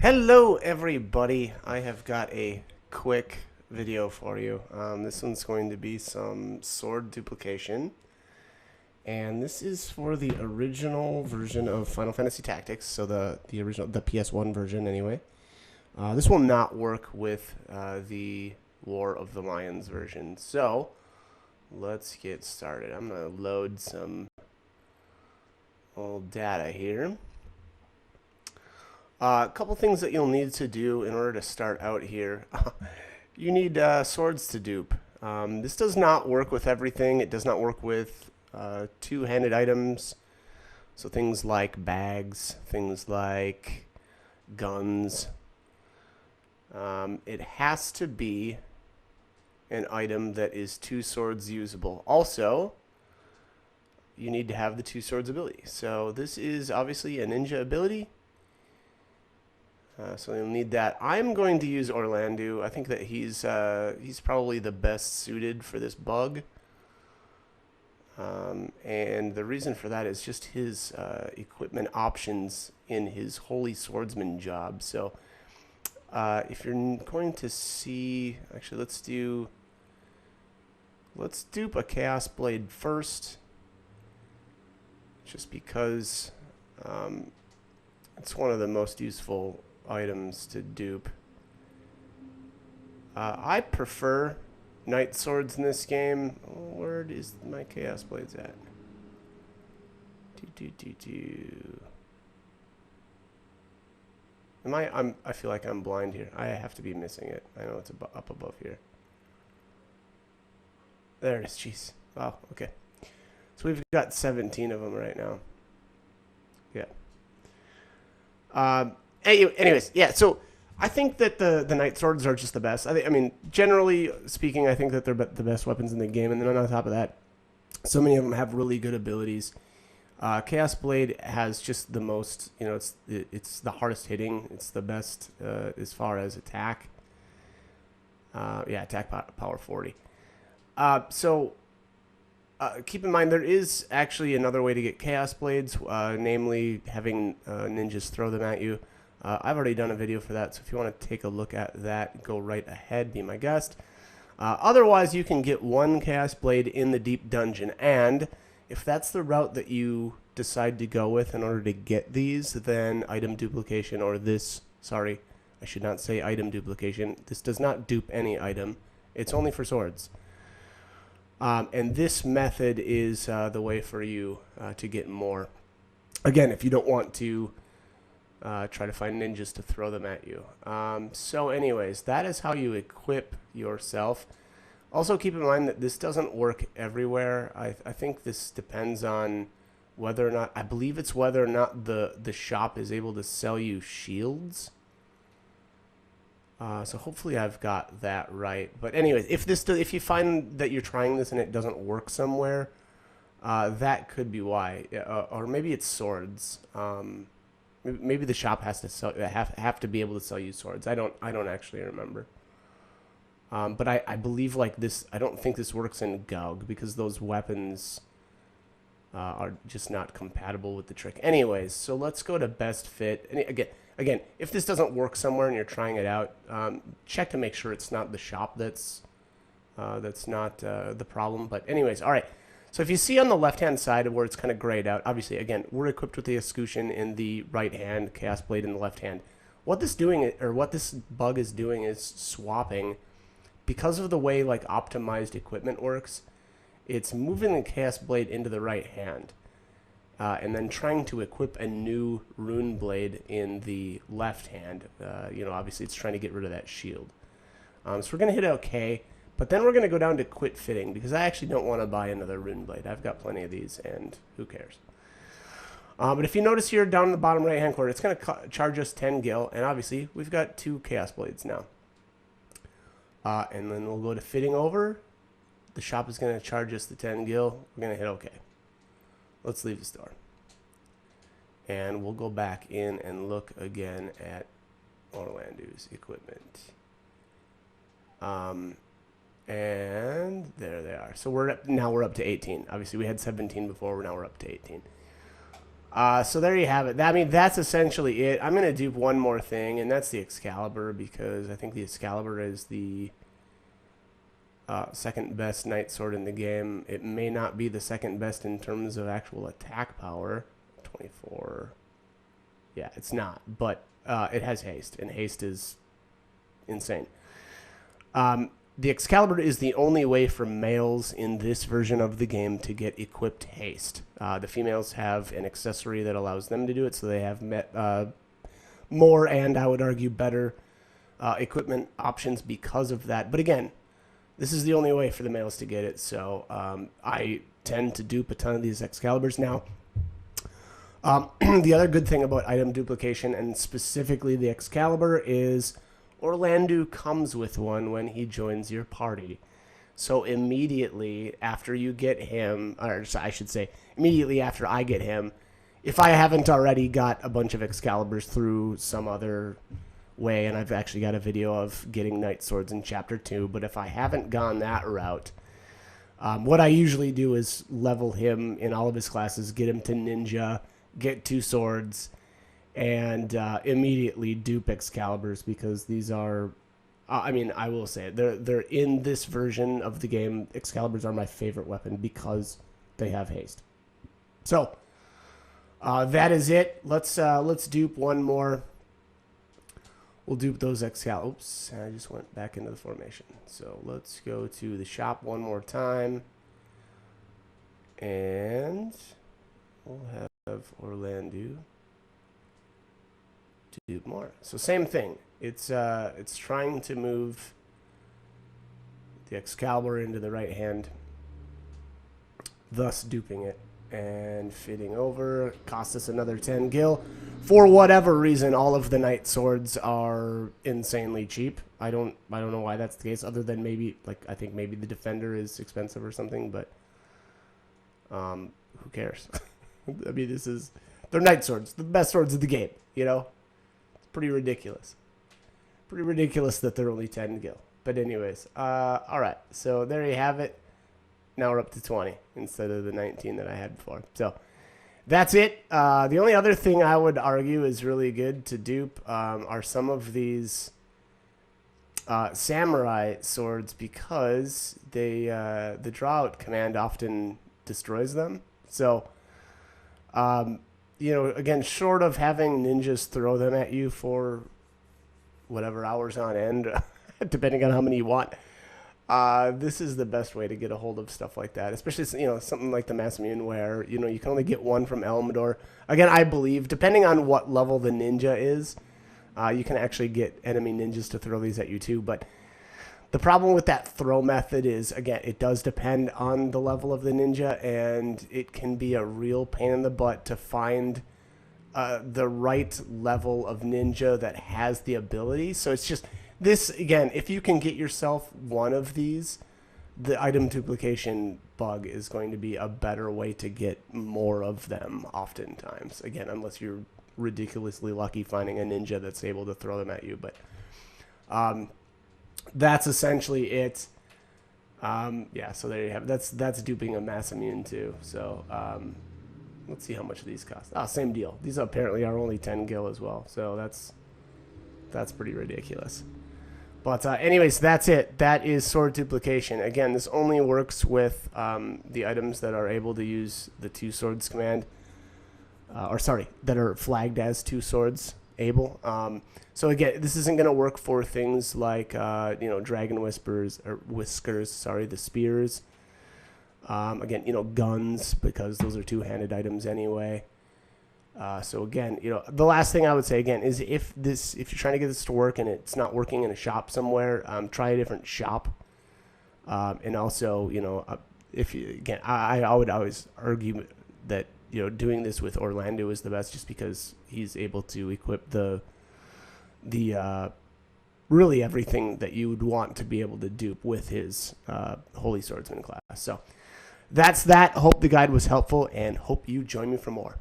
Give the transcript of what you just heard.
Hello everybody, I have got a quick video for you. This one's going to be some sword duplication, and this is for the original version of Final Fantasy Tactics, so the PS1 version anyway. This will not work with the War of the Lions version, so let's get started. I'm going to load some old data here. A couple things that you'll need to do in order to start out here. You need swords to dupe. This does not work with everything. It does not work with two-handed items. So things like bags, things like guns. It has to be an item that is two swords usable. Also, you need to have the two swords ability. So this is obviously a ninja ability. So you'll need that. I'm going to use Orlando. I think that he's probably the best suited for this bug. And the reason for that is just his equipment options in his Holy Swordsman job. So if you're going to see, actually let's dupe a Chaos Blade first, just because it's one of the most useful items to dupe. I prefer Knight Swords in this game. Where is my Chaos Blades at? I feel like I'm blind here. I have to be missing it. I know it's up above here. There it is. Jeez. Wow. Okay. So we've got 17 of them right now. Yeah. Anyways, yeah, so I think that the Knight Swords are just the best. I mean, generally speaking, I think that they're the best weapons in the game. And then on top of that, so many of them have really good abilities. Chaos Blade has just the most, it's the hardest hitting. It's the best as far as attack. Attack power 40. Keep in mind, there is actually another way to get Chaos Blades, namely having ninjas throw them at you. I've already done a video for that, so if you want to take a look at that, go right ahead, be my guest. Otherwise, you can get one Chaos Blade in the deep dungeon, and if that's the route that you decide to go with in order to get these, then item duplication, or this, sorry, I should not say item duplication. This does not dupe any item. It's only for swords. And this method is the way for you to get more. Again, if you don't want to try to find ninjas to throw them at you. So anyways, that is how you equip yourself. Also keep in mind that this doesn't work everywhere. I think this depends on whether or not, I believe it's whether or not the shop is able to sell you shields. So hopefully I've got that right. But anyways, if you find that you're trying this and it doesn't work somewhere, that could be why. Or maybe it's swords. Maybe the shop has to have to be able to sell you swords. I don't actually remember. But I believe like this. I don't think this works in GOG because those weapons are just not compatible with the trick. Anyways, so let's go to best fit. And again, if this doesn't work somewhere and you're trying it out, check to make sure it's not the shop that's not the problem. But anyways, all right. So if you see on the left-hand side where it's kind of grayed out, obviously, again, we're equipped with the escutcheon in the right hand, Chaos Blade in the left hand. What this bug is doing is swapping, because of the way like optimized equipment works. It's moving the Chaos Blade into the right hand, and then trying to equip a new rune blade in the left hand. Obviously, it's trying to get rid of that shield. So we're going to hit OK. But then we're going to go down to quit fitting, because I actually don't want to buy another rune blade. I've got plenty of these, and who cares? But if you notice here down in the bottom right-hand corner, it's going to charge us 10 gil, and obviously we've got 2 Chaos Blades now. And then we'll go to fitting over. The shop is going to charge us the 10 gil. We're going to hit OK. Let's leave the store. And we'll go back in and look again at Orlando's equipment. And there they are. So now we're up to 18. Obviously, we had 17 before. Now we're up to 18. So there you have it. I mean, that's essentially it. I'm going to dupe one more thing, and that's the Excalibur, because I think the Excalibur is the second best knight sword in the game. It may not be the second best in terms of actual attack power. 24. Yeah, it's not, but it has haste, and haste is insane. The Excalibur is the only way for males in this version of the game to get equipped haste. The females have an accessory that allows them to do it, so they have more, and I would argue better, equipment options because of that. But again, this is the only way for the males to get it, so I tend to dupe a ton of these Excaliburs now. The other good thing about item duplication, and specifically the Excalibur, is Orlando comes with one when he joins your party. So immediately after you get him, or I should say, immediately after I get him, if I haven't already got a bunch of Excaliburs through some other way, and I've actually got a video of getting Knight Swords in Chapter 2, but if I haven't gone that route, what I usually do is level him in all of his classes, get him to Ninja, get 2 swords, and immediately dupe Excaliburs, because these are, I mean, I will say it, they're in this version of the game, Excaliburs are my favorite weapon because they have haste. So that is it. Let's dupe one more. We'll dupe those Excaliburs. Oops, I just went back into the formation. So let's go to the shop one more time, and we'll have Orlando to dupe more. So same thing. It's trying to move the Excalibur into the right hand, thus duping it and fitting over. Cost us another 10 gil. For whatever reason, all of the Knight Swords are insanely cheap. I don't know why that's the case, other than maybe, like, I think maybe the Defender is expensive or something, but who cares? I mean, they're Knight Swords, the best swords of the game, you know? It's pretty ridiculous. Pretty ridiculous that they're only 10 gil. But anyways, alright, so there you have it. Now we're up to 20 instead of the 19 that I had before. So that's it. The only other thing I would argue is really good to dupe are some of these samurai swords, because they the draw out command often destroys them. So you know, again, short of having ninjas throw them at you for whatever hours on end, depending on how many you want, this is the best way to get a hold of stuff like that, especially, you know, something like the Masamune, where, you know, you can only get one from Elmador. Again, I believe, depending on what level the ninja is, you can actually get enemy ninjas to throw these at you too. But the problem with that throw method is, again, it does depend on the level of the ninja, and it can be a real pain in the butt to find the right level of ninja that has the ability. So it's just this, again, if you can get yourself one of these, the item duplication bug is going to be a better way to get more of them oftentimes. Again, unless you're ridiculously lucky finding a ninja that's able to throw them at you. But that's essentially it. Yeah, so there you have it. That's duping a Masamune too. So let's see how much these cost. Same deal. These apparently are only 10 gil as well. So that's pretty ridiculous. But anyways, that's it. That is sword duplication. Again, this only works with the items that are able to use the 2 swords command. Or sorry, that are flagged as 2 swords able. So again, this isn't going to work for things like, you know, Dragon Whispers, or Whiskers, sorry, the spears. Again, you know, guns, because those are 2-handed items anyway. So again, you know, the last thing I would say again is if you're trying to get this to work and it's not working in a shop somewhere, try a different shop. And also, you know, if you, again, I would always argue that, you know, doing this with Orlando is the best, just because he's able to equip the really everything that you would want to be able to dupe with his Holy Swordsman class. So that's that. Hope the guide was helpful, and hope you join me for more.